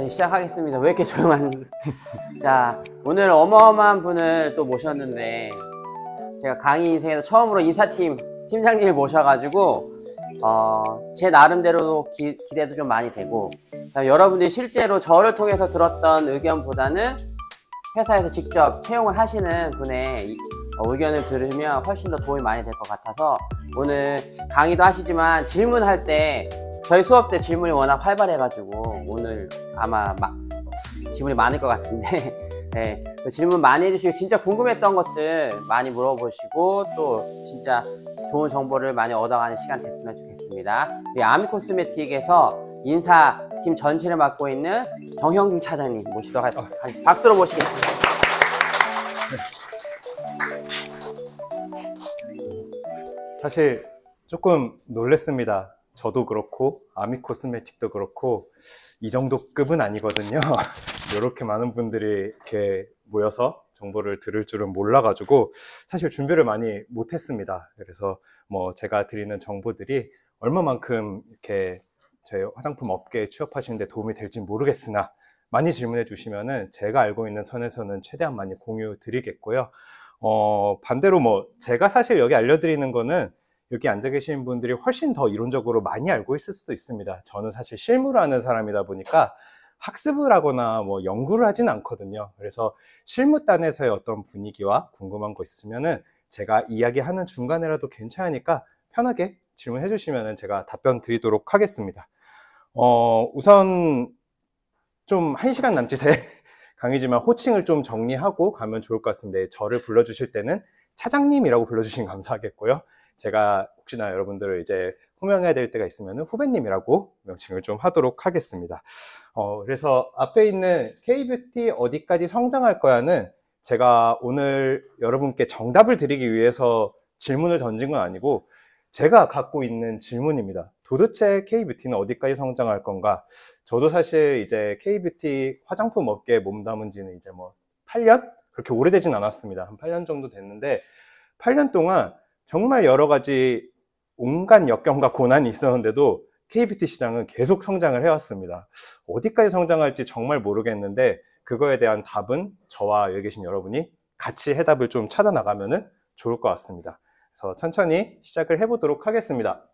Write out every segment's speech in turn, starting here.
네, 시작하겠습니다. 왜 이렇게 조용한 자, 오늘 어마어마한 분을 또 모셨는데 제가 강의 인생에서 처음으로 인사팀 팀장님을 모셔가지고 제 나름대로도 기대도 좀 많이 되고, 여러분들이 실제로 저를 통해서 들었던 의견보다는 회사에서 직접 채용을 하시는 분의 의견을 들으면 훨씬 더 도움이 많이 될 것 같아서, 오늘 강의도 하시지만 질문할 때 저희 수업 때 질문이 워낙 활발해가지고 오늘 아마 질문이 많을 것 같은데 네, 질문 많이 해주시고 진짜 궁금했던 것들 많이 물어보시고 또 진짜 좋은 정보를 많이 얻어가는 시간 됐으면 좋겠습니다. 우리 아미코스메틱에서 인사팀 전체를 맡고 있는 정형중 차장님 모시도록 하겠습니다. 박수로 모시겠습니다. 사실 조금 놀랬습니다. 저도 그렇고 아미코스메틱도 그렇고 이 정도 급은 아니거든요. 이렇게 많은 분들이 이렇게 모여서 정보를 들을 줄은 몰라가지고 사실 준비를 많이 못했습니다. 그래서 뭐 제가 드리는 정보들이 얼마만큼 이렇게 저희 화장품 업계에 취업하시는데 도움이 될지 모르겠으나 많이 질문해 주시면은 제가 알고 있는 선에서는 최대한 많이 공유 드리겠고요. 반대로 뭐 제가 사실 여기 알려드리는 거는 여기 앉아 계신 분들이 훨씬 더 이론적으로 많이 알고 있을 수도 있습니다. 저는 사실 실무를 하는 사람이다 보니까 학습을 하거나 뭐 연구를 하진 않거든요. 그래서 실무단에서의 어떤 분위기와 궁금한 거 있으면은 제가 이야기하는 중간에라도 괜찮으니까 편하게 질문해 주시면은 제가 답변 드리도록 하겠습니다. 우선 좀 1시간 남짓의 강의지만 호칭을 좀 정리하고 가면 좋을 것 같습니다. 저를 불러주실 때는 차장님이라고 불러주시면 감사하겠고요. 제가 혹시나 여러분들을 이제 호명해야 될 때가 있으면 후배님이라고 명칭을 좀 하도록 하겠습니다. 그래서 앞에 있는 K뷰티 어디까지 성장할 거야는 제가 오늘 여러분께 정답을 드리기 위해서 질문을 던진 건 아니고 제가 갖고 있는 질문입니다. 도대체 K뷰티는 어디까지 성장할 건가? 저도 사실 이제 K뷰티 화장품 업계에 몸담은 지는 이제 뭐 8년? 그렇게 오래되진 않았습니다. 한 8년 정도 됐는데 8년 동안 정말 여러 가지 온갖 역경과 고난이 있었는데도 K뷰티 시장은 계속 성장을 해왔습니다. 어디까지 성장할지 정말 모르겠는데 그거에 대한 답은 저와 여기 계신 여러분이 같이 해답을 좀 찾아 나가면 좋을 것 같습니다. 그래서 천천히 시작을 해보도록 하겠습니다.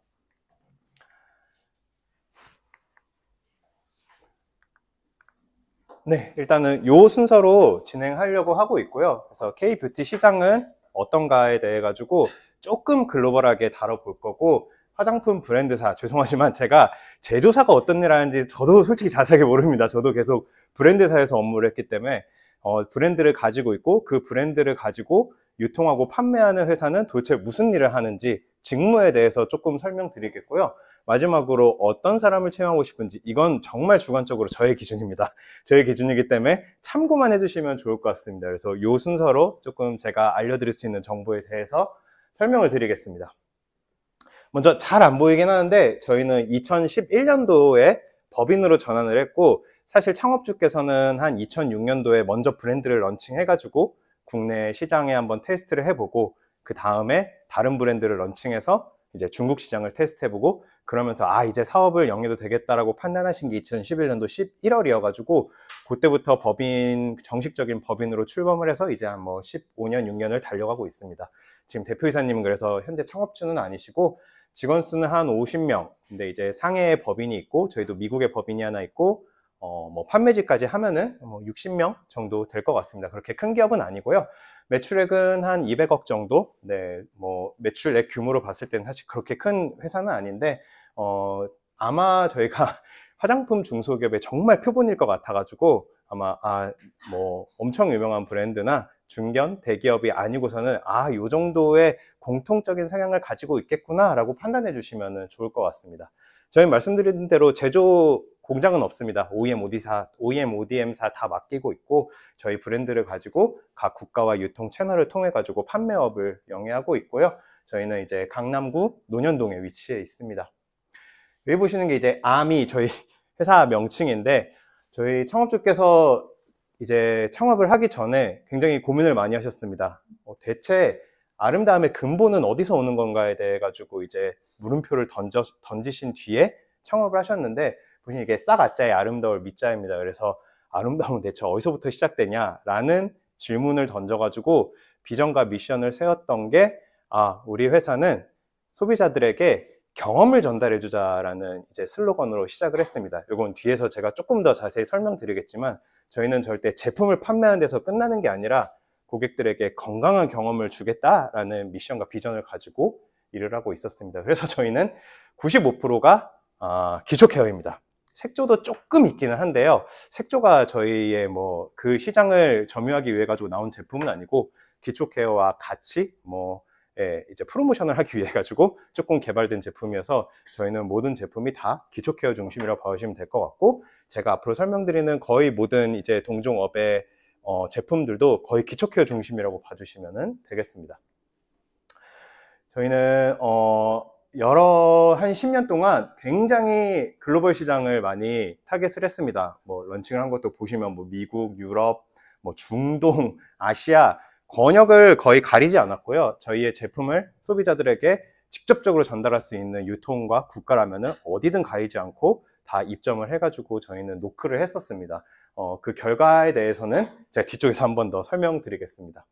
네, 일단은 이 순서로 진행하려고 하고 있고요. 그래서 K뷰티 시장은 어떤가에 대해 가지고 조금 글로벌하게 다뤄볼 거고, 화장품 브랜드사, 죄송하지만 제가 제조사가 어떤 일 하는지 저도 솔직히 자세하게 모릅니다. 저도 계속 브랜드사에서 업무를 했기 때문에 브랜드를 가지고 있고 그 브랜드를 가지고 유통하고 판매하는 회사는 도대체 무슨 일을 하는지 직무에 대해서 조금 설명드리겠고요. 마지막으로 어떤 사람을 채용하고 싶은지, 이건 정말 주관적으로 저의 기준입니다. 저의 기준이기 때문에 참고만 해주시면 좋을 것 같습니다. 그래서 이 순서로 조금 제가 알려드릴 수 있는 정보에 대해서 설명을 드리겠습니다. 먼저 잘 안 보이긴 하는데 저희는 2011년도에 법인으로 전환을 했고, 사실 창업주께서는 한 2006년도에 먼저 브랜드를 런칭해가지고 국내 시장에 한번 테스트를 해보고 그 다음에 다른 브랜드를 런칭해서 이제 중국 시장을 테스트해보고 그러면서 이제 사업을 영위해도 되겠다라고 판단하신 게 2011년도 11월이어가지고 그때부터 정식적인 법인으로 출범을 해서 이제 한 뭐 15년, 6년을 달려가고 있습니다. 지금 대표이사님은 그래서 현재 창업주는 아니시고 직원 수는 한 50명. 근데 이제 상해에 법인이 있고 저희도 미국에 법인이 하나 있고 뭐 판매직까지 하면은 뭐 60명 정도 될 것 같습니다. 그렇게 큰 기업은 아니고요. 매출액은 한 200억 정도. 네, 뭐 매출액 규모로 봤을 때는 사실 그렇게 큰 회사는 아닌데 아마 저희가 화장품 중소기업의 정말 표본일 것 같아가지고 아마 뭐 엄청 유명한 브랜드나 중견 대기업이 아니고서는 요 정도의 공통적인 성향을 가지고 있겠구나 라고 판단해 주시면 좋을 것 같습니다. 저희 말씀드린 대로 제조 공장은 없습니다. OEM, ODM사 다 맡기고 있고 저희 브랜드를 가지고 각 국가와 유통 채널을 통해 가지고 판매업을 영위하고 있고요. 저희는 이제 강남구 논현동에 위치해 있습니다. 여기 보시는 게 이제 아미 저희 회사 명칭인데, 저희 창업주께서 이제 창업을 하기 전에 굉장히 고민을 많이 하셨습니다. 대체 아름다움의 근본은 어디서 오는 건가에 대해 가지고 이제 물음표를 던지신 뒤에 창업을 하셨는데, 보시면 이게 싹아짜의 아름다울 밑자입니다. 그래서 아름다움은 대체 어디서부터 시작되냐라는 질문을 던져가지고 비전과 미션을 세웠던 게 우리 회사는 소비자들에게 경험을 전달해주자라는 이제 슬로건으로 시작을 했습니다. 이건 뒤에서 제가 조금 더 자세히 설명드리겠지만 저희는 절대 제품을 판매하는 데서 끝나는 게 아니라 고객들에게 건강한 경험을 주겠다라는 미션과 비전을 가지고 일을 하고 있었습니다. 그래서 저희는 95%가 기초 케어입니다. 색조도 조금 있기는 한데요. 색조가 저희의 그 시장을 점유하기 위해 가지고 나온 제품은 아니고 기초 케어와 같이 이제 프로모션을 하기 위해 가지고 조금 개발된 제품이어서 저희는 모든 제품이 다 기초 케어 중심이라고 봐주시면 될 것 같고, 제가 앞으로 설명드리는 거의 모든 이제 동종업의 제품들도 거의 기초 케어 중심이라고 봐주시면 되겠습니다. 저희는 한 10년 동안 굉장히 글로벌 시장을 많이 타겟을 했습니다. 런칭을 한 것도 보시면 미국, 유럽, 중동, 아시아 권역을 거의 가리지 않았고요. 저희의 제품을 소비자들에게 직접적으로 전달할 수 있는 유통과 국가라면은 어디든 가리지 않고 다 입점을 해가지고 저희는 노크를 했었습니다. 그 결과에 대해서는 제가 뒤쪽에서 한 번 더 설명드리겠습니다.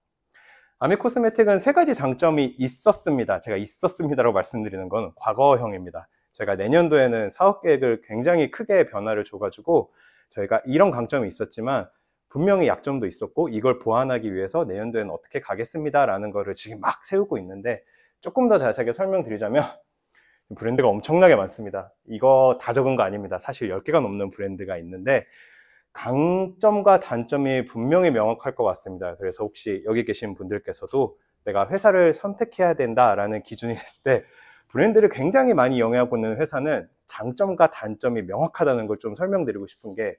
아미코스메틱은 3가지 장점이 있었습니다. 제가 있었습니다라고 말씀드리는 건 과거형입니다. 저희가 내년도에는 사업 계획을 굉장히 크게 변화를 줘가지고 저희가 이런 강점이 있었지만 분명히 약점도 있었고 이걸 보완하기 위해서 내년도에는 어떻게 가겠습니다 라는 거를 지금 막 세우고 있는데, 조금 더 자세하게 설명드리자면 브랜드가 엄청나게 많습니다. 이거 다 적은 거 아닙니다. 사실 10개가 넘는 브랜드가 있는데 강점과 단점이 분명히 명확할 것 같습니다. 그래서 혹시 여기 계신 분들께서도 내가 회사를 선택해야 된다라는 기준이 됐을 때 브랜드를 굉장히 많이 영위하고 있는 회사는 장점과 단점이 명확하다는 걸 좀 설명드리고 싶은 게,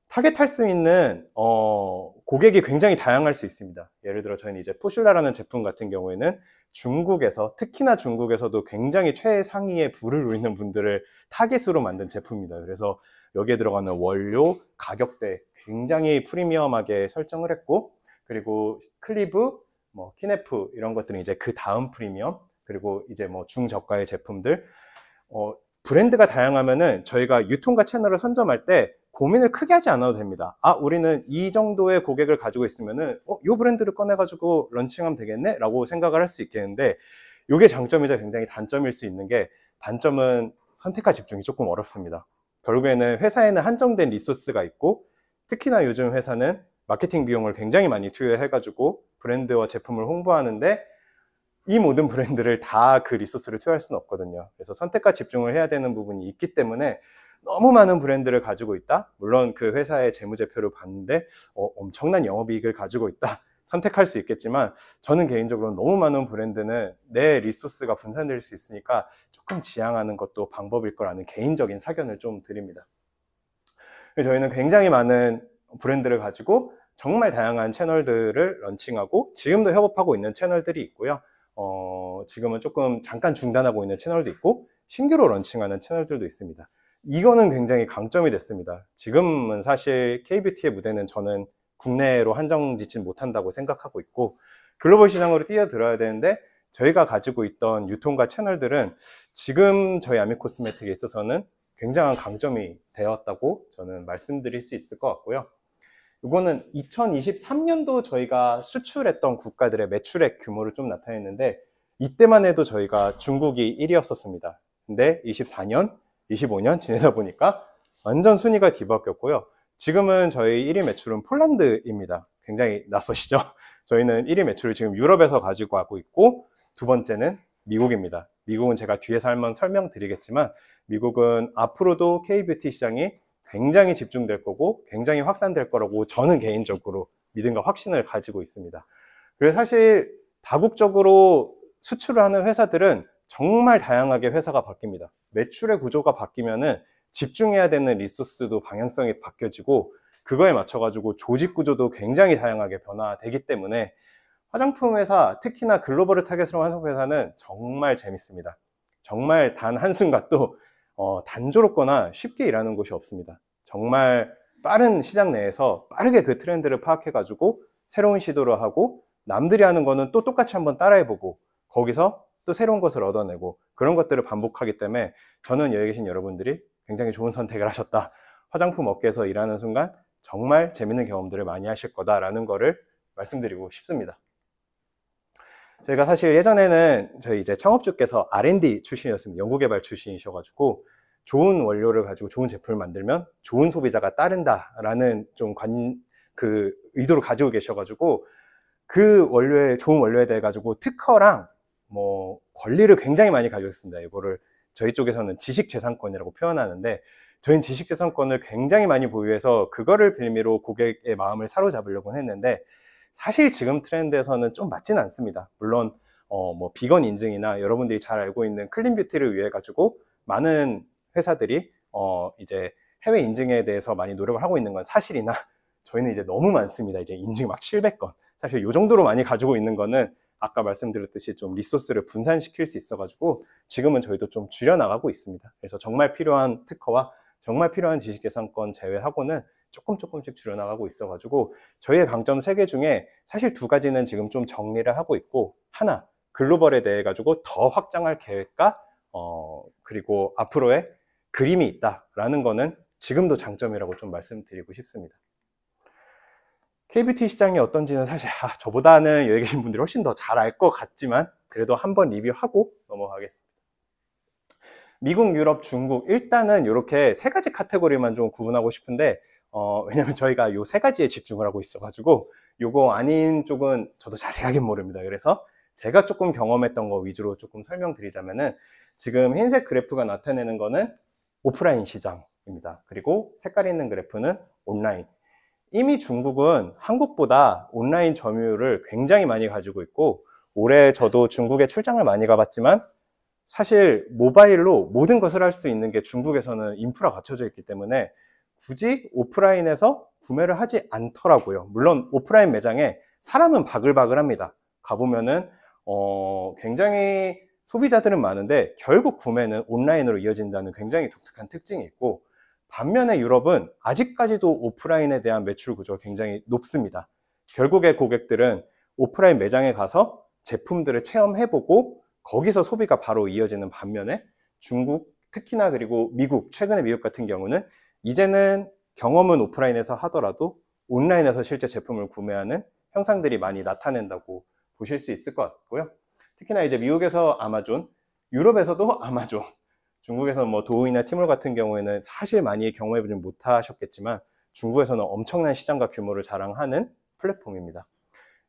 타겟할 수 있는 고객이 굉장히 다양할 수 있습니다. 예를 들어 저희는 이제 포슐라라는 제품 같은 경우에는 중국에서, 특히나 중국에서도 굉장히 최상위의 부를 누리는 분들을 타겟으로 만든 제품입니다. 그래서 여기에 들어가는 원료, 가격대 굉장히 프리미엄하게 설정을 했고, 그리고 클리브, 키네프 이런 것들은 이제 그 다음 프리미엄, 그리고 이제 중저가의 제품들, 브랜드가 다양하면은 저희가 유통과 채널을 선점할 때 고민을 크게 하지 않아도 됩니다. 우리는 이 정도의 고객을 가지고 있으면은 이 브랜드를 꺼내가지고 런칭하면 되겠네? 라고 생각을 할 수 있겠는데, 이게 장점이자 굉장히 단점일 수 있는 게, 단점은 선택과 집중이 조금 어렵습니다. 결국에는 회사에는 한정된 리소스가 있고, 특히나 요즘 회사는 마케팅 비용을 굉장히 많이 투여해가지고 브랜드와 제품을 홍보하는데 이 모든 브랜드를 다 그 리소스를 투여할 수는 없거든요. 그래서 선택과 집중을 해야 되는 부분이 있기 때문에 너무 많은 브랜드를 가지고 있다? 물론 그 회사의 재무제표를 봤는데 엄청난 영업이익을 가지고 있다? 선택할 수 있겠지만 저는 개인적으로 너무 많은 브랜드는 내 리소스가 분산될 수 있으니까 조금 지양하는 것도 방법일 거라는 개인적인 사견을 좀 드립니다. 저희는 굉장히 많은 브랜드를 가지고 정말 다양한 채널들을 런칭하고 지금도 협업하고 있는 채널들이 있고요. 지금은 조금 잠깐 중단하고 있는 채널도 있고 신규로 런칭하는 채널들도 있습니다. 이거는 굉장히 강점이 됐습니다. 지금은 사실 K뷰티의 무대는 저는 국내로 한정 짓진 못한다고 생각하고 있고 글로벌 시장으로 뛰어들어야 되는데, 저희가 가지고 있던 유통과 채널들은 지금 저희 아미코스메틱에 있어서는 굉장한 강점이 되었다고 저는 말씀드릴 수 있을 것 같고요. 이거는 2023년도 저희가 수출했던 국가들의 매출액 규모를 좀 나타냈는데, 이때만 해도 저희가 중국이 1위였었습니다. 근데 24년, 25년 지내다 보니까 완전 순위가 뒤바뀌었고요. 지금은 저희 1위 매출은 폴란드입니다. 굉장히 낯서시죠? 저희는 1위 매출을 지금 유럽에서 가지고 가고 있고, 두 번째는 미국입니다. 미국은 제가 뒤에서 한번 설명드리겠지만 미국은 앞으로도 K뷰티 시장이 굉장히 집중될 거고 굉장히 확산될 거라고 저는 개인적으로 믿음과 확신을 가지고 있습니다. 그래서 사실 다국적으로 수출을 하는 회사들은 정말 다양하게 회사가 바뀝니다. 매출의 구조가 바뀌면은 집중해야 되는 리소스도 방향성이 바뀌어지고 그거에 맞춰가지고 조직 구조도 굉장히 다양하게 변화되기 때문에 화장품 회사, 특히나 글로벌을 타겟으로 하는 회사는 정말 재밌습니다. 정말 단 한순간도 단조롭거나 쉽게 일하는 곳이 없습니다. 정말 빠른 시장 내에서 빠르게 그 트렌드를 파악해가지고 새로운 시도를 하고, 남들이 하는 거는 또 똑같이 한번 따라해보고 거기서 또 새로운 것을 얻어내고, 그런 것들을 반복하기 때문에 저는 여기 계신 여러분들이 굉장히 좋은 선택을 하셨다. 화장품 업계에서 일하는 순간 정말 재밌는 경험들을 많이 하실 거다라는 거를 말씀드리고 싶습니다. 저희가 사실 예전에는 저희 이제 창업주께서 R&D 출신이었습니다. 연구개발 출신이셔가지고 좋은 원료를 가지고 좋은 제품을 만들면 좋은 소비자가 따른다라는 좀 그 의도를 가지고 계셔가지고 그 원료에 좋은 원료에 대해 가지고 특허랑 뭐 권리를 굉장히 많이 가지고 있습니다. 이거를 저희 쪽에서는 지식재산권이라고 표현하는데 저희는 지식재산권을 굉장히 많이 보유해서 그거를 빌미로 고객의 마음을 사로잡으려고 했는데 사실 지금 트렌드에서는 좀 맞지는 않습니다. 물론 뭐 비건 인증이나 여러분들이 잘 알고 있는 클린 뷰티를 위해 가지고 많은 회사들이 이제 해외 인증에 대해서 많이 노력을 하고 있는 건 사실이나 저희는 이제 너무 많습니다. 이제 인증이 막 700건. 사실 이 정도로 많이 가지고 있는 거는 아까 말씀드렸듯이 좀 리소스를 분산시킬 수 있어가지고 지금은 저희도 좀 줄여나가고 있습니다. 그래서 정말 필요한 특허와 정말 필요한 지식재산권 제외하고는 조금씩 줄여나가고 있어가지고 저희의 강점 3개 중에 사실 2가지는 지금 좀 정리를 하고 있고 하나, 글로벌에 대해 가지고 더 확장할 계획과 그리고 앞으로의 그림이 있다라는 거는 지금도 장점이라고 좀 말씀드리고 싶습니다. K뷰티 시장이 어떤지는 사실 저보다는 여기 계신 분들이 훨씬 더 잘 알 것 같지만 그래도 한번 리뷰하고 넘어가겠습니다. 미국, 유럽, 중국 일단은 이렇게 3가지 카테고리만 좀 구분하고 싶은데 왜냐면 저희가 요 3가지에 집중을 하고 있어가지고 요거 아닌 쪽은 저도 자세하게 모릅니다. 그래서 제가 조금 경험했던 거 위주로 조금 설명드리자면은 지금 흰색 그래프가 나타내는 거는 오프라인 시장입니다. 그리고 색깔 있는 그래프는 온라인. 이미 중국은 한국보다 온라인 점유율을 굉장히 많이 가지고 있고 올해 저도 중국에 출장을 많이 가봤지만 사실 모바일로 모든 것을 할 수 있는 게 중국에서는 인프라가 갖춰져 있기 때문에 굳이 오프라인에서 구매를 하지 않더라고요. 물론 오프라인 매장에 사람은 바글바글합니다. 가보면은 굉장히 소비자들은 많은데 결국 구매는 온라인으로 이어진다는 굉장히 독특한 특징이 있고 반면에 유럽은 아직까지도 오프라인에 대한 매출 구조가 굉장히 높습니다. 결국에 고객들은 오프라인 매장에 가서 제품들을 체험해보고 거기서 소비가 바로 이어지는 반면에 중국, 특히나 그리고 미국, 최근에 미국 같은 경우는 이제는 경험은 오프라인에서 하더라도 온라인에서 실제 제품을 구매하는 현상들이 많이 나타낸다고 보실 수 있을 것 같고요. 특히나 이제 미국에서 아마존, 유럽에서도 아마존, 중국에서 뭐 도우이나 티몰 같은 경우에는 사실 많이 경험해보지 못하셨겠지만 중국에서는 엄청난 시장과 규모를 자랑하는 플랫폼입니다.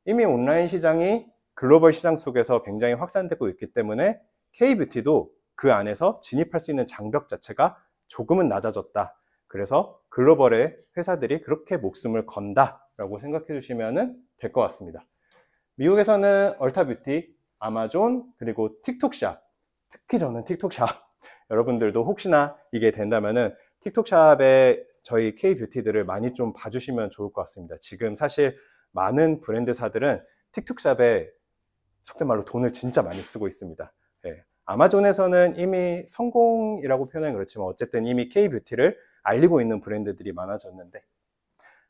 이미 온라인 시장이 글로벌 시장 속에서 굉장히 확산되고 있기 때문에 K뷰티도 그 안에서 진입할 수 있는 장벽 자체가 조금은 낮아졌다. 그래서 글로벌의 회사들이 그렇게 목숨을 건다라고 생각해 주시면 될 것 같습니다. 미국에서는 얼타뷰티, 아마존, 그리고 틱톡샵, 특히 저는 틱톡샵 여러분들도 혹시나 이게 된다면은 틱톡샵에 저희 K뷰티들을 많이 좀 봐주시면 좋을 것 같습니다. 지금 사실 많은 브랜드사들은 틱톡샵에 속된 말로 돈을 진짜 많이 쓰고 있습니다. 네. 아마존에서는 이미 성공이라고 표현은 그렇지만 어쨌든 이미 K뷰티를 알리고 있는 브랜드들이 많아졌는데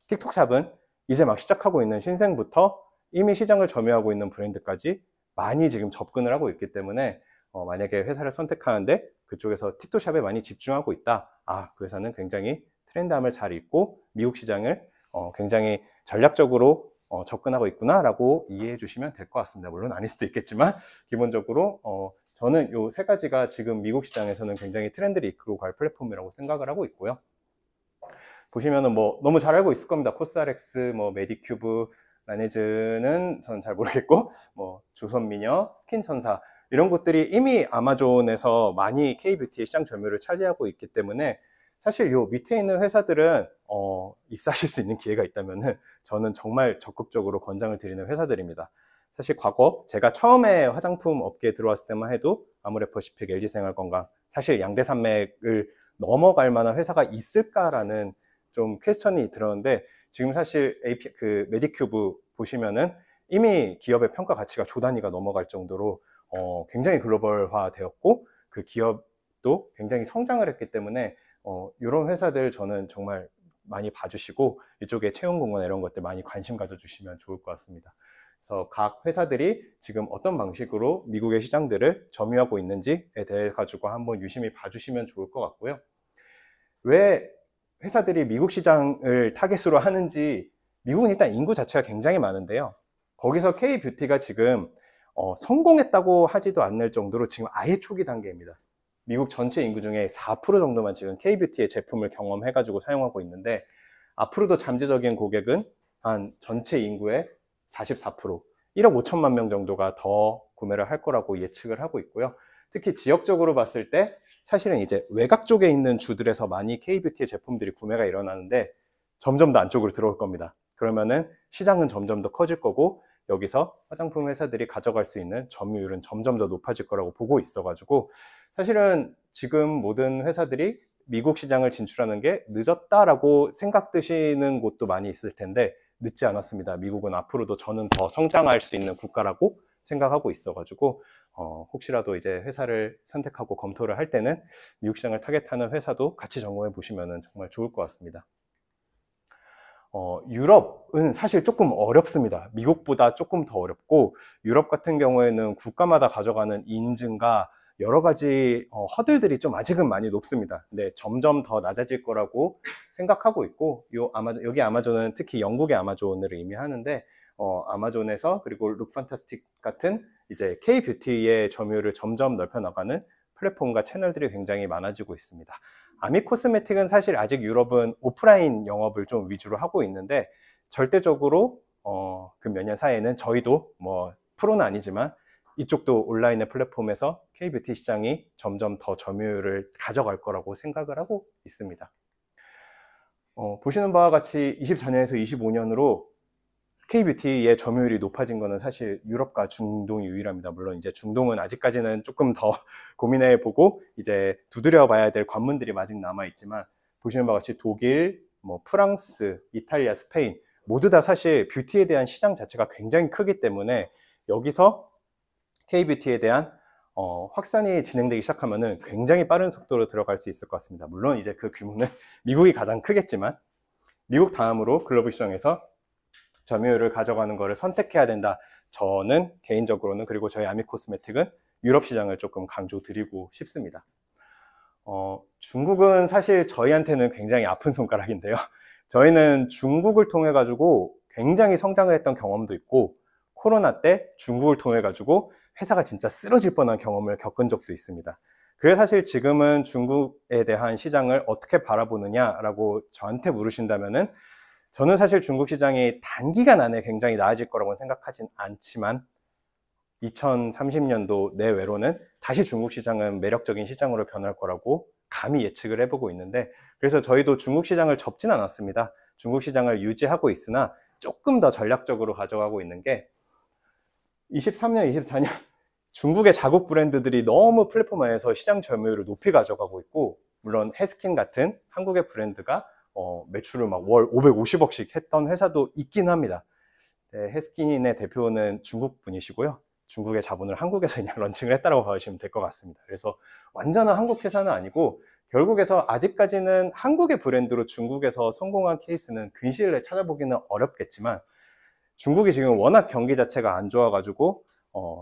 틱톡샵은 이제 막 시작하고 있는 신생부터 이미 시장을 점유하고 있는 브랜드까지 많이 지금 접근을 하고 있기 때문에 만약에 회사를 선택하는데 그쪽에서 틱톡샵에 많이 집중하고 있다. 그 회사는 굉장히 트렌드함을 잘 읽고 미국 시장을 굉장히 전략적으로 접근하고 있구나 라고 이해해 주시면 될 것 같습니다. 물론 아닐 수도 있겠지만 기본적으로 저는 요 3가지가 지금 미국 시장에서는 굉장히 트렌드를 이끌고 갈 플랫폼이라고 생각을 하고 있고요. 보시면은 뭐 너무 잘 알고 있을 겁니다. 코스알엑스, 뭐 메디큐브, 라네즈는 전 잘 모르겠고 뭐 조선미녀, 스킨천사 이런 것들이 이미 아마존에서 많이 K뷰티의 시장 점유율을 차지하고 있기 때문에 사실 요 밑에 있는 회사들은 입사하실 수 있는 기회가 있다면은 저는 정말 적극적으로 권장을 드리는 회사들입니다. 사실 과거 제가 처음에 화장품 업계에 들어왔을 때만 해도 아모레퍼시픽, LG생활건강 사실 양대산맥을 넘어갈 만한 회사가 있을까라는 좀 퀘스천이 들었는데 지금 사실 그 메디큐브 보시면은 이미 기업의 평가 가치가 조 단위가 넘어갈 정도로 굉장히 글로벌화 되었고 그 기업도 굉장히 성장을 했기 때문에 이런 회사들 저는 정말 많이 봐주시고 이쪽에 채용공고나 이런 것들 많이 관심 가져주시면 좋을 것 같습니다. 그래서 각 회사들이 지금 어떤 방식으로 미국의 시장들을 점유하고 있는지에 대해 가지고 한번 유심히 봐주시면 좋을 것 같고요. 왜 회사들이 미국 시장을 타겟으로 하는지, 미국은 일단 인구 자체가 굉장히 많은데요. 거기서 K뷰티가 지금 성공했다고 하지도 않을 정도로 지금 아예 초기 단계입니다. 미국 전체 인구 중에 4% 정도만 지금 K뷰티의 제품을 경험해가지고 사용하고 있는데, 앞으로도 잠재적인 고객은 한 전체 인구의 44%, 1억 5천만 명 정도가 더 구매를 할 거라고 예측을 하고 있고요. 특히 지역적으로 봤을 때 사실은 이제 외곽 쪽에 있는 주들에서 많이 K뷰티의 제품들이 구매가 일어나는데 점점 더 안쪽으로 들어올 겁니다. 그러면은 시장은 점점 더 커질 거고, 여기서 화장품 회사들이 가져갈 수 있는 점유율은 점점 더 높아질 거라고 보고 있어가지고, 사실은 지금 모든 회사들이 미국 시장을 진출하는 게 늦었다라고 생각되시는 곳도 많이 있을 텐데, 늦지 않았습니다. 미국은 앞으로도 저는 더 성장할 수 있는 국가라고 생각하고 있어가지고, 혹시라도 이제 회사를 선택하고 검토를 할 때는 미국 시장을 타겟하는 회사도 같이 점검해 보시면 정말 좋을 것 같습니다. 유럽은 사실 조금 어렵습니다. 미국보다 조금 더 어렵고, 유럽 같은 경우에는 국가마다 가져가는 인증과 여러 가지 허들들이 좀 아직은 많이 높습니다. 근데 점점 더 낮아질 거라고 생각하고 있고, 여기 아마존은 특히 영국의 아마존을 의미하는데, 아마존에서 그리고 룩판타스틱 같은 이제 K뷰티의 점유율을 점점 넓혀 나가는 플랫폼과 채널들이 굉장히 많아지고 있습니다. 아미코스메틱은 사실 아직 유럽은 오프라인 영업을 좀 위주로 하고 있는데, 절대적으로 그 몇 년 사이에는 저희도 뭐 프로는 아니지만 이쪽도 온라인의 플랫폼에서 K뷰티 시장이 점점 더 점유율을 가져갈 거라고 생각을 하고 있습니다. 보시는 바와 같이 24년에서 25년으로 K뷰티의 점유율이 높아진 거는 사실 유럽과 중동이 유일합니다. 물론 이제 중동은 아직까지는 조금 더 고민해 보고 이제 두드려 봐야 될 관문들이 아직 남아 있지만, 보시는 바와 같이 독일, 뭐 프랑스, 이탈리아, 스페인 모두 다 사실 뷰티에 대한 시장 자체가 굉장히 크기 때문에, 여기서 K뷰티에 대한 확산이 진행되기 시작하면은 굉장히 빠른 속도로 들어갈 수 있을 것 같습니다. 물론 이제 그 규모는 미국이 가장 크겠지만, 미국 다음으로 글로벌 시장에서 점유율을 가져가는 것을 선택해야 된다. 저는 개인적으로는, 그리고 저희 아미코스메틱은 유럽 시장을 조금 강조드리고 싶습니다. 중국은 사실 저희한테는 굉장히 아픈 손가락인데요. 저희는 중국을 통해 가지고 굉장히 성장을 했던 경험도 있고, 코로나 때 중국을 통해 가지고 회사가 진짜 쓰러질 뻔한 경험을 겪은 적도 있습니다. 그래서 사실 지금은 중국에 대한 시장을 어떻게 바라보느냐라고 저한테 물으신다면은, 저는 사실 중국 시장이 단기간 안에 굉장히 나아질 거라고는 생각하진 않지만, 2030년도 내외로는 다시 중국 시장은 매력적인 시장으로 변할 거라고 감히 예측을 해보고 있는데, 그래서 저희도 중국 시장을 접진 않았습니다. 중국 시장을 유지하고 있으나 조금 더 전략적으로 가져가고 있는 게, 23년, 24년 중국의 자국 브랜드들이 너무 플랫폼 안에서 시장 점유율을 높이 가져가고 있고, 물론 해스킨 같은 한국의 브랜드가 매출을 막 월 550억씩 했던 회사도 있긴 합니다. 네, 해스킨의 대표는 중국 분이시고요. 중국의 자본을 한국에서 그냥 런칭을 했다고 봐주시면 될 것 같습니다. 그래서 완전한 한국 회사는 아니고, 결국에서 아직까지는 한국의 브랜드로 중국에서 성공한 케이스는 근시일 내에 찾아보기는 어렵겠지만, 중국이 지금 워낙 경기 자체가 안 좋아가지고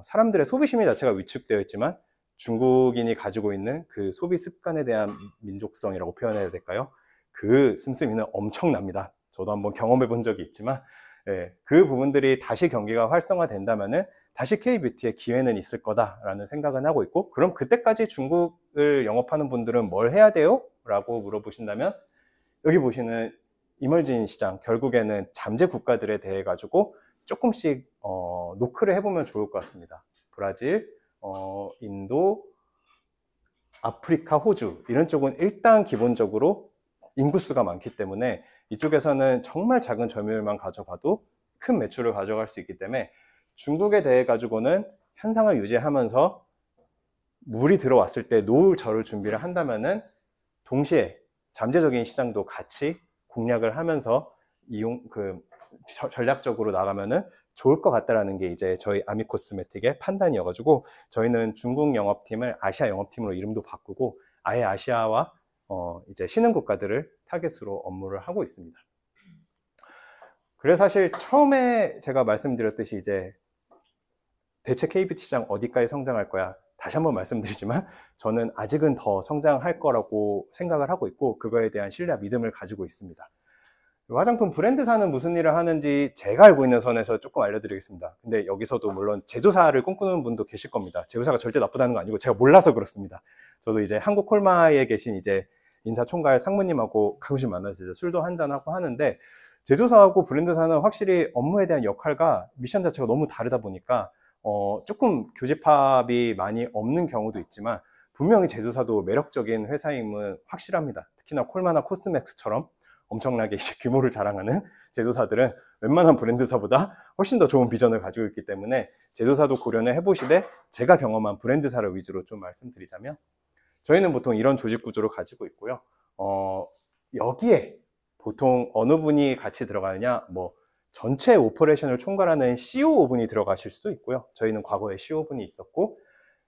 사람들의 소비 심리 자체가 위축되어 있지만, 중국인이 가지고 있는 그 소비 습관에 대한 민족성이라고 표현해야 될까요? 그 씀씀이는 엄청납니다. 저도 한번 경험해 본 적이 있지만, 그 부분들이 다시 경기가 활성화된다면은 다시 K뷰티의 기회는 있을 거다라는 생각은 하고 있고, 그럼 그때까지 중국을 영업하는 분들은 뭘 해야 돼요? 라고 물어보신다면, 여기 보시는 이머징 시장, 결국에는 잠재 국가들에 대해 가지고 조금씩 노크를 해보면 좋을 것 같습니다. 브라질, 인도, 아프리카, 호주 이런 쪽은 일단 기본적으로 인구수가 많기 때문에 이쪽에서는 정말 작은 점유율만 가져가도 큰 매출을 가져갈 수 있기 때문에, 중국에 대해 가지고는 현상을 유지하면서 물이 들어왔을 때 놓을 절을 준비를 한다면은 동시에 잠재적인 시장도 같이 공략을 하면서 전략적으로 나가면은 좋을 것 같다라는 게 이제 저희 아미코스메틱의 판단이어가지고, 저희는 중국 영업팀을 아시아 영업팀으로 이름도 바꾸고 아예 아시아와 이제 신흥 국가들을 타겟으로 업무를 하고 있습니다. 그래서 사실 처음에 제가 말씀드렸듯이 이제 대체 K뷰티 시장 어디까지 성장할 거야? 다시 한번 말씀드리지만 저는 아직은 더 성장할 거라고 생각을 하고 있고 그거에 대한 신뢰와 믿음을 가지고 있습니다. 화장품 브랜드사는 무슨 일을 하는지 제가 알고 있는 선에서 조금 알려드리겠습니다. 근데 여기서도 물론 제조사를 꿈꾸는 분도 계실 겁니다. 제조사가 절대 나쁘다는 거 아니고 제가 몰라서 그렇습니다. 저도 이제 한국 콜마에 계신 이제 인사총괄 상무님하고 가끔씩 만나서 이제 술도 한잔하고 하는데 제조사하고 브랜드사는 확실히 업무에 대한 역할과 미션 자체가 너무 다르다 보니까 조금 교집합이 많이 없는 경우도 있지만 분명히 제조사도 매력적인 회사임은 확실합니다. 특히나 콜마나 코스맥스처럼 엄청나게 이제 규모를 자랑하는 제조사들은 웬만한 브랜드사보다 훨씬 더 좋은 비전을 가지고 있기 때문에 제조사도 고려를 해보시되 제가 경험한 브랜드사를 위주로 좀 말씀드리자면 저희는 보통 이런 조직 구조를 가지고 있고요. 여기에 보통 어느 분이 같이 들어가느냐, 뭐 전체 오퍼레이션을 총괄하는 COO 분이 들어가실 수도 있고요. 저희는 과거에 COO 분이 있었고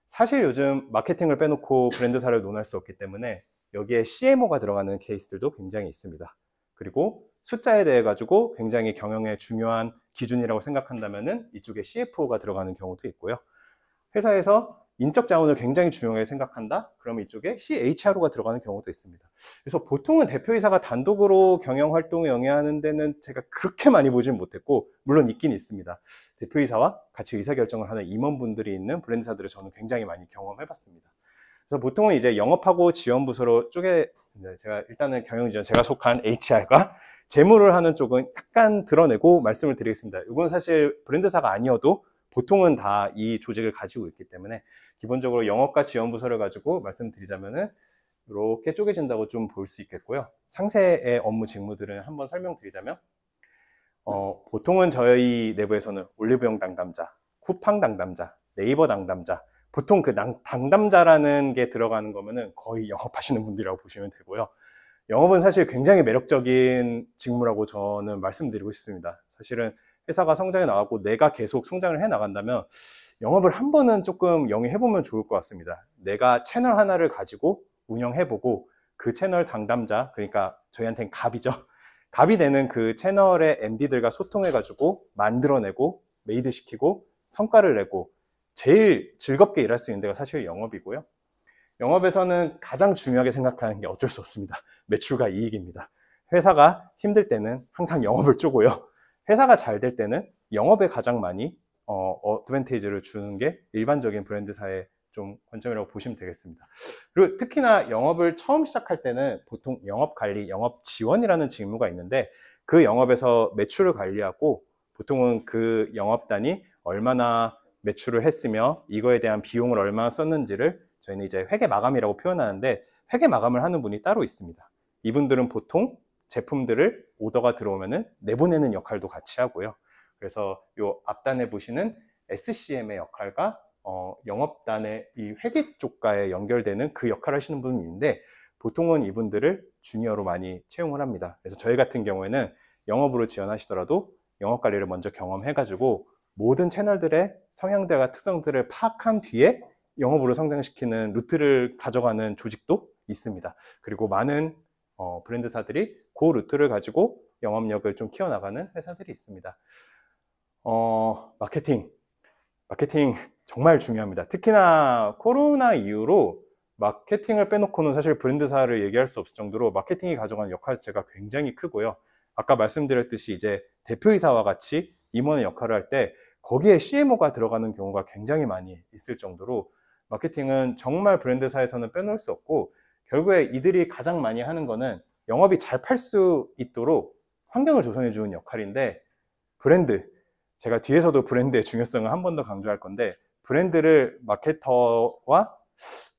사실 요즘 마케팅을 빼놓고 브랜드사를 논할 수 없기 때문에 여기에 CMO가 들어가는 케이스들도 굉장히 있습니다. 그리고 숫자에 대해 가지고 굉장히 경영의 중요한 기준이라고 생각한다면은 이쪽에 CFO가 들어가는 경우도 있고요. 회사에서 인적 자원을 굉장히 중요하게 생각한다? 그러면 이쪽에 CHRO가 들어가는 경우도 있습니다. 그래서 보통은 대표이사가 단독으로 경영 활동을 영위하는 데는 제가 그렇게 많이 보진 못했고 물론 있긴 있습니다. 대표이사와 같이 의사결정을 하는 임원분들이 있는 브랜드사들을 저는 굉장히 많이 경험해 봤습니다. 그래서 보통은 이제 영업하고 지원부서로 제가 일단은 경영지원, 제가 속한 HR과 재무를 하는 쪽은 약간 드러내고 말씀을 드리겠습니다. 이건 사실 브랜드사가 아니어도 보통은 다 이 조직을 가지고 있기 때문에 기본적으로 영업과 지원부서를 가지고 말씀드리자면은 이렇게 쪼개진다고 좀 볼 수 있겠고요. 상세의 업무 직무들은 한번 설명드리자면 보통은 저희 내부에서는 올리브영 담당자, 쿠팡 담당자, 네이버 담당자 보통 그 담당자라는 게 들어가는 거면은 거의 영업하시는 분들이라고 보시면 되고요. 영업은 사실 굉장히 매력적인 직무라고 저는 말씀드리고 싶습니다. 사실은 회사가 성장해 나가고 내가 계속 성장을 해 나간다면 영업을 한 번은 조금 영위해보면 좋을 것 같습니다. 내가 채널 하나를 가지고 운영해보고 그 채널 담당자, 그러니까 저희한테는 갑이죠. 갑이 되는 그 채널의 MD들과 소통해가지고 만들어내고 메이드시키고 성과를 내고 제일 즐겁게 일할 수 있는 데가 사실 영업이고요. 영업에서는 가장 중요하게 생각하는 게 어쩔 수 없습니다. 매출과 이익입니다. 회사가 힘들 때는 항상 영업을 쪼고요. 회사가 잘 될 때는 영업에 가장 많이 어드밴티지를 주는 게 일반적인 브랜드사의 좀 관점이라고 보시면 되겠습니다. 그리고 특히나 영업을 처음 시작할 때는 보통 영업관리, 영업지원이라는 직무가 있는데 그 영업에서 매출을 관리하고 보통은 그 영업단이 얼마나 매출을 했으며 이거에 대한 비용을 얼마나 썼는지를 저희는 이제 회계 마감이라고 표현하는데 회계 마감을 하는 분이 따로 있습니다. 이분들은 보통 제품들을 오더가 들어오면은 내보내는 역할도 같이 하고요. 그래서 요 앞단에 보시는 SCM의 역할과 영업단의 이 회계 쪽과의 연결되는 그 역할을 하시는 분이 있는데 보통은 이분들을 주니어로 많이 채용을 합니다. 그래서 저희 같은 경우에는 영업으로 지원하시더라도 영업 관리를 먼저 경험해가지고 모든 채널들의 성향들과 특성들을 파악한 뒤에 영업으로 성장시키는 루트를 가져가는 조직도 있습니다. 그리고 많은 브랜드사들이 그 루트를 가지고 영업력을 좀 키워나가는 회사들이 있습니다. 마케팅 정말 중요합니다. 특히나 코로나 이후로 마케팅을 빼놓고는 사실 브랜드사를 얘기할 수 없을 정도로 마케팅이 가져가는 역할 자체가 굉장히 크고요. 아까 말씀드렸듯이 이제 대표이사와 같이 임원의 역할을 할 때 거기에 CMO가 들어가는 경우가 굉장히 많이 있을 정도로 마케팅은 정말 브랜드사에서는 빼놓을 수 없고 결국에 이들이 가장 많이 하는 거는 영업이 잘 팔 수 있도록 환경을 조성해 주는 역할인데 브랜드, 제가 뒤에서도 브랜드의 중요성을 한 번 더 강조할 건데 브랜드를 마케터와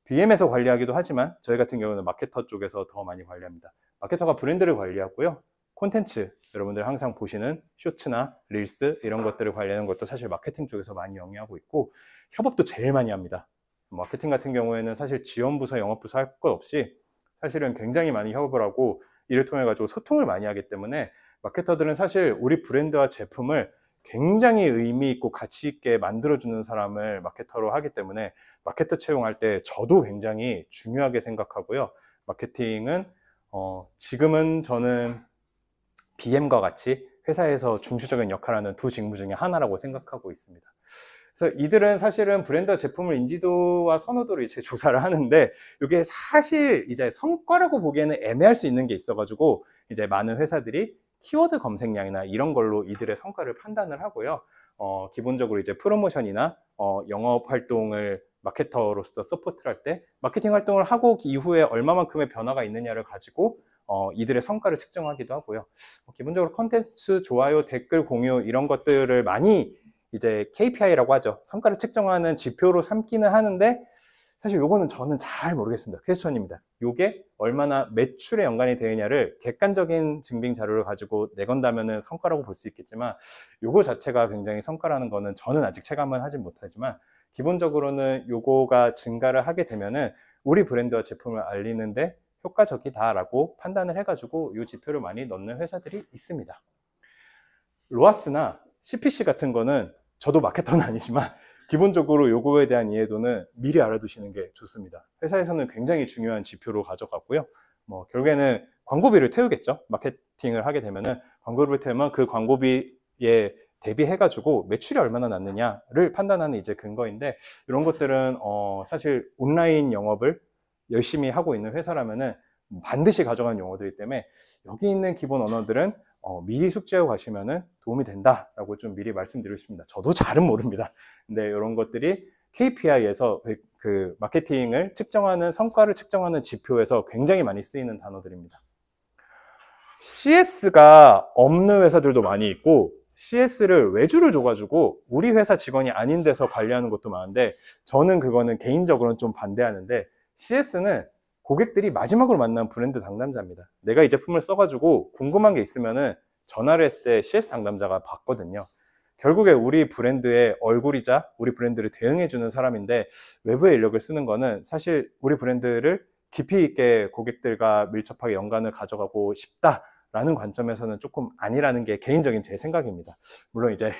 BM에서 관리하기도 하지만 저희 같은 경우는 마케터 쪽에서 더 많이 관리합니다. 마케터가 브랜드를 관리하고요. 콘텐츠, 여러분들 항상 보시는 쇼츠나 릴스 이런 것들을 관리하는 것도 사실 마케팅 쪽에서 많이 영위하고 있고 협업도 제일 많이 합니다. 마케팅 같은 경우에는 사실 지원부서, 영업부서 할 것 없이 사실은 굉장히 많이 협업을 하고 이를 통해 가지고 소통을 많이 하기 때문에 마케터들은 사실 우리 브랜드와 제품을 굉장히 의미 있고 가치 있게 만들어주는 사람을 마케터로 하기 때문에 마케터 채용할 때 저도 굉장히 중요하게 생각하고요. 마케팅은 지금은 저는 BM과 같이 회사에서 중추적인 역할을 하는 두 직무 중에 하나라고 생각하고 있습니다. 그래서 이들은 사실은 브랜드와 제품을 인지도와 선호도를 이제 조사를 하는데 이게 사실 이제 성과라고 보기에는 애매할 수 있는 게 있어가지고 이제 많은 회사들이 키워드 검색량이나 이런 걸로 이들의 성과를 판단을 하고요. 기본적으로 이제 프로모션이나 영업 활동을 마케터로서 서포트를 할 때 마케팅 활동을 하고 이후에 얼마만큼의 변화가 있느냐를 가지고 이들의 성과를 측정하기도 하고요. 기본적으로 컨텐츠, 좋아요, 댓글, 공유 이런 것들을 많이 이제 KPI라고 하죠. 성과를 측정하는 지표로 삼기는 하는데 사실 요거는 저는 잘 모르겠습니다. 퀘스천입니다. 요게 얼마나 매출에 연관이 되느냐를 객관적인 증빙 자료를 가지고 내건다면은 성과라고 볼 수 있겠지만 요거 자체가 굉장히 성과라는 거는 저는 아직 체감은 하진 못하지만 기본적으로는 요거가 증가를 하게 되면은 우리 브랜드와 제품을 알리는데 효과적이다라고 판단을 해가지고 이 지표를 많이 넣는 회사들이 있습니다. 로아스나 CPC 같은 거는 저도 마케터는 아니지만 기본적으로 요거에 대한 이해도는 미리 알아두시는 게 좋습니다. 회사에서는 굉장히 중요한 지표로 가져가고요. 뭐 결국에는 광고비를 태우겠죠. 마케팅을 하게 되면은 광고비를 태우면 그 광고비에 대비해가지고 매출이 얼마나 났느냐를 판단하는 이제 근거인데 이런 것들은 사실 온라인 영업을 열심히 하고 있는 회사라면은 반드시 가져가는 용어들이기 때문에 여기 있는 기본 언어들은 미리 숙지하고 가시면은 도움이 된다라고 좀 미리 말씀드리고 싶습니다. 저도 잘은 모릅니다. 근데 이런 것들이 KPI에서 그 마케팅을 측정하는 성과를 측정하는 지표에서 굉장히 많이 쓰이는 단어들입니다. CS가 없는 회사들도 많이 있고 CS를 외주를 줘가지고 우리 회사 직원이 아닌 데서 관리하는 것도 많은데 저는 그거는 개인적으로는 좀 반대하는데 CS는 고객들이 마지막으로 만난 브랜드 상담자입니다. 내가 이 제품을 써가지고 궁금한 게 있으면은 전화를 했을 때 CS 상담자가 받거든요. 결국에 우리 브랜드의 얼굴이자 우리 브랜드를 대응해주는 사람인데 외부의 인력을 쓰는 거는 사실 우리 브랜드를 깊이 있게 고객들과 밀접하게 연관을 가져가고 싶다라는 관점에서는 조금 아니라는 게 개인적인 제 생각입니다. 물론 이제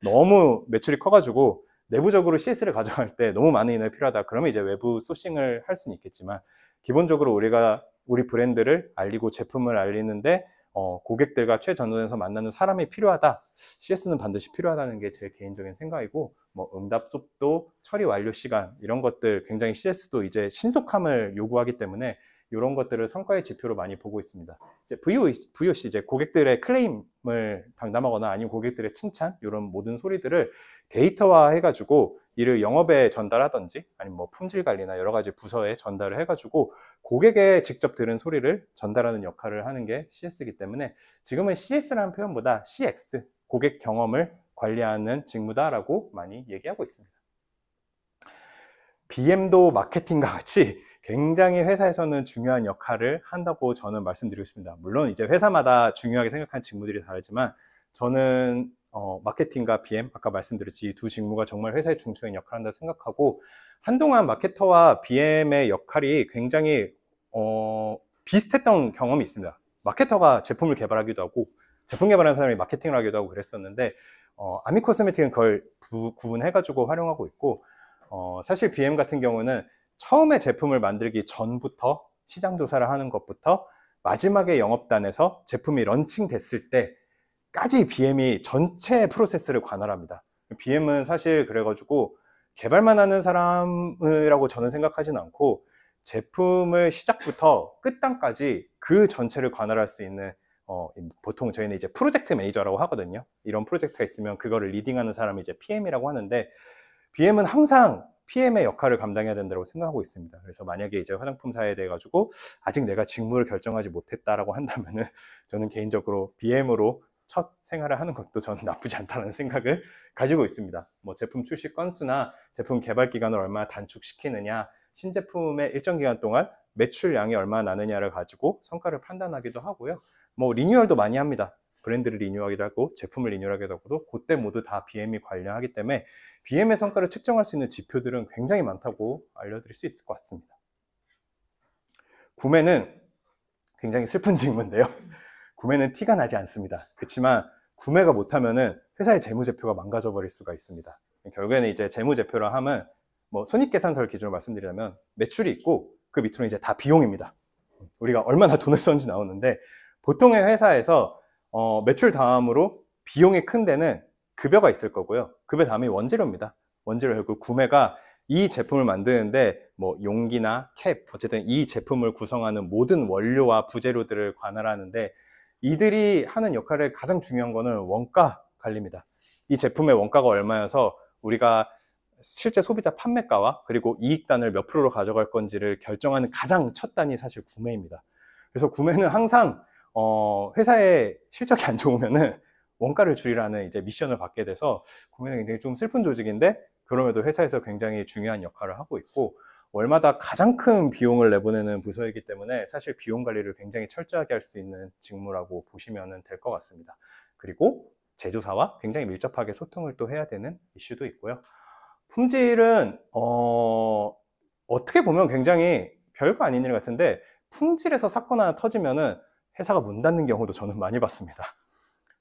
너무 매출이 커가지고 내부적으로 CS를 가져갈 때 너무 많은 인원이 필요하다. 그러면 이제 외부 소싱을 할 수는 있겠지만 기본적으로 우리가 우리 브랜드를 알리고 제품을 알리는데 고객들과 최전선에서 만나는 사람이 필요하다. CS는 반드시 필요하다는 게 제 개인적인 생각이고 뭐 응답 속도, 처리 완료 시간 이런 것들 굉장히 CS도 이제 신속함을 요구하기 때문에 이런 것들을 성과의 지표로 많이 보고 있습니다. 이제 VOC 이제 고객들의 클레임을 상담하거나 아니면 고객들의 칭찬 이런 모든 소리들을 데이터화 해가지고 이를 영업에 전달하든지 아니면 뭐 품질 관리나 여러 가지 부서에 전달을 해가지고 고객에 직접 들은 소리를 전달하는 역할을 하는 게 CS이기 때문에 지금은 CS라는 표현보다 CX, 고객 경험을 관리하는 직무다라고 많이 얘기하고 있습니다. BM도 마케팅과 같이 굉장히 회사에서는 중요한 역할을 한다고 저는 말씀드리고 싶습니다. 물론 이제 회사마다 중요하게 생각하는 직무들이 다르지만 저는 마케팅과 BM, 아까 말씀드렸지 이 두 직무가 정말 회사의 중추적인 역할을 한다고 생각하고 한동안 마케터와 BM의 역할이 굉장히 비슷했던 경험이 있습니다. 마케터가 제품을 개발하기도 하고 제품 개발하는 사람이 마케팅을 하기도 하고 그랬었는데 아미코스메틱은 그걸 구분해가지고 활용하고 있고 사실 BM 같은 경우는 처음에 제품을 만들기 전부터 시장 조사를 하는 것부터 마지막에 영업단에서 제품이 런칭됐을 때까지 BM이 전체 프로세스를 관할합니다. BM은 사실 그래가지고 개발만 하는 사람이라고 저는 생각하진 않고 제품을 시작부터 끝단까지 그 전체를 관할할 수 있는 보통 저희는 이제 프로젝트 매니저라고 하거든요. 이런 프로젝트가 있으면 그거를 리딩하는 사람이 이제 PM이라고 하는데 BM은 항상 PM의 역할을 감당해야 된다고 생각하고 있습니다. 그래서 만약에 이제 화장품사에 대해 가지고 아직 내가 직무를 결정하지 못했다라고 한다면은 저는 개인적으로 BM으로 첫 생활을 하는 것도 저는 나쁘지 않다는 생각을 가지고 있습니다. 뭐 제품 출시 건수나 제품 개발 기간을 얼마나 단축시키느냐, 신제품의 일정 기간 동안 매출량이 얼마나 나느냐를 가지고 성과를 판단하기도 하고요. 뭐 리뉴얼도 많이 합니다. 브랜드를 리뉴얼하기도 하고 제품을 리뉴얼하기도 하고 그때 모두 다 BM이 관리하기 때문에 BM의 성과를 측정할 수 있는 지표들은 굉장히 많다고 알려드릴 수 있을 것 같습니다. 구매는 굉장히 슬픈 직무인데요. 구매는 티가 나지 않습니다. 그렇지만 구매가 못하면은 회사의 재무제표가 망가져 버릴 수가 있습니다. 결국에는 이제 재무제표라 하면 뭐 손익계산서를 기준으로 말씀드리자면 매출이 있고 그 밑으로는 이제 다 비용입니다. 우리가 얼마나 돈을 썼는지 나오는데 보통의 회사에서 매출 다음으로 비용이 큰 데는 급여가 있을 거고요. 급여 다음이 원재료입니다. 원재료 결국 구매가 이 제품을 만드는데 뭐 용기나 캡, 어쨌든 이 제품을 구성하는 모든 원료와 부재료들을 관할하는데, 이들이 하는 역할의 가장 중요한 거는 원가 관리입니다. 이 제품의 원가가 얼마여서 우리가 실제 소비자 판매가와 그리고 이익단을 몇 프로로 가져갈 건지를 결정하는 가장 첫 단이 사실 구매입니다. 그래서 구매는 항상 회사의 실적이 안 좋으면은 원가를 줄이라는 이제 미션을 받게 돼서, 구매는 굉장히 좀 슬픈 조직인데 그럼에도 회사에서 굉장히 중요한 역할을 하고 있고, 월마다 가장 큰 비용을 내보내는 부서이기 때문에 사실 비용 관리를 굉장히 철저하게 할 수 있는 직무라고 보시면 될 것 같습니다. 그리고 제조사와 굉장히 밀접하게 소통을 또 해야 되는 이슈도 있고요. 품질은 어떻게 보면 굉장히 별거 아닌 일 같은데, 품질에서 사건 하나 터지면은 회사가 문 닫는 경우도 저는 많이 봤습니다.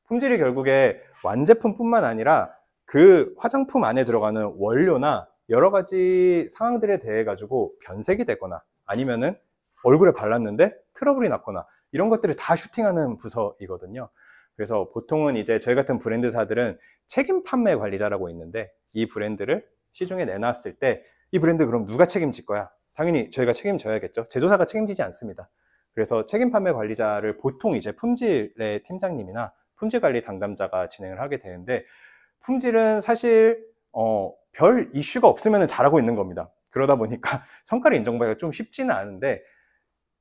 품질이 결국에 완제품뿐만 아니라 그 화장품 안에 들어가는 원료나 여러 가지 상황들에 대해 가지고 변색이 되거나 아니면은 얼굴에 발랐는데 트러블이 났거나 이런 것들을 다 슈팅하는 부서이거든요. 그래서 보통은 이제 저희 같은 브랜드사들은 책임 판매 관리자라고 있는데, 이 브랜드를 시중에 내놨을 때 이 브랜드 그럼 누가 책임질 거야? 당연히 저희가 책임져야겠죠. 제조사가 책임지지 않습니다. 그래서 책임 판매 관리자를 보통 이제 품질의 팀장님이나 품질 관리 담당자가 진행을 하게 되는데, 품질은 사실 별 이슈가 없으면 잘하고 있는 겁니다. 그러다 보니까 성과를 인정받기가 좀 쉽지는 않은데,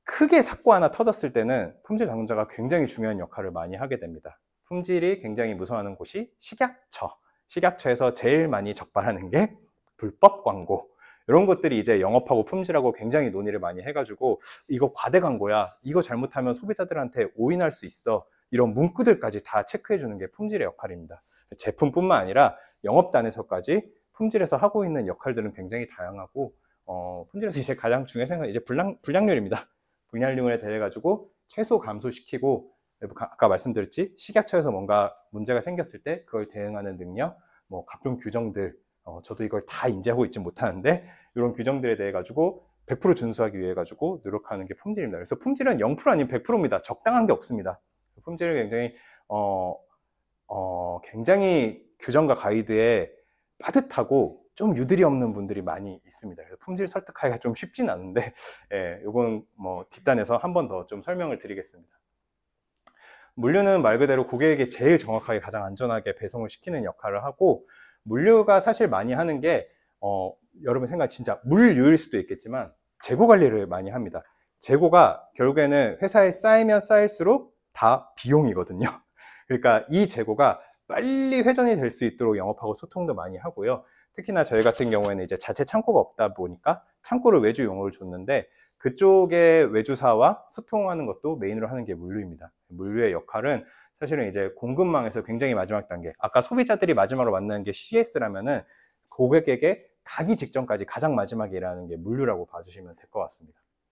크게 사고 하나 터졌을 때는 품질 담당자가 굉장히 중요한 역할을 많이 하게 됩니다. 품질이 굉장히 무서워하는 곳이 식약처. 식약처에서 제일 많이 적발하는 게 불법 광고. 이런 것들이 이제 영업하고 품질하고 굉장히 논의를 많이 해가지고, 이거 과대 광고야, 이거 잘못하면 소비자들한테 오인할 수 있어, 이런 문구들까지 다 체크해주는 게 품질의 역할입니다. 제품뿐만 아니라 영업단에서까지 품질에서 하고 있는 역할들은 굉장히 다양하고, 품질에서 이제 가장 중요한 생각은 이제 불량률입니다. 불량률에 대해 가지고 최소 감소시키고, 아까 말씀드렸지, 식약처에서 뭔가 문제가 생겼을 때 그걸 대응하는 능력, 뭐 각종 규정들, 저도 이걸 다 인지하고 있지 못하는데 이런 규정들에 대해 가지고 100% 준수하기 위해 가지고 노력하는 게 품질입니다. 그래서 품질은 0% 아닌 100%입니다. 적당한 게 없습니다. 품질은 굉장히 굉장히 규정과 가이드에 빠듯하고 좀 유들이 없는 분들이 많이 있습니다. 그래서 품질 설득하기가 좀 쉽진 않은데, 예, 요건 뭐 뒷단에서 한 번 더 좀 설명을 드리겠습니다. 물류는 말 그대로 고객에게 제일 정확하게 가장 안전하게 배송을 시키는 역할을 하고, 물류가 사실 많이 하는 게 여러분 생각 진짜 물류일 수도 있겠지만 재고 관리를 많이 합니다. 재고가 결국에는 회사에 쌓이면 쌓일수록 다 비용이거든요. 그러니까 이 재고가 빨리 회전이 될 수 있도록 영업하고 소통도 많이 하고요. 특히나 저희 같은 경우에는 이제 자체 창고가 없다 보니까 창고를 외주 용어를 줬는데, 그쪽의 외주사와 소통하는 것도 메인으로 하는 게 물류입니다. 물류의 역할은 사실은 이제 공급망에서 굉장히 마지막 단계, 아까 소비자들이 마지막으로 만나는 게 CS라면은 고객에게 가기 직전까지 가장 마지막에 일하는 게 물류라고 봐주시면 될 것 같습니다.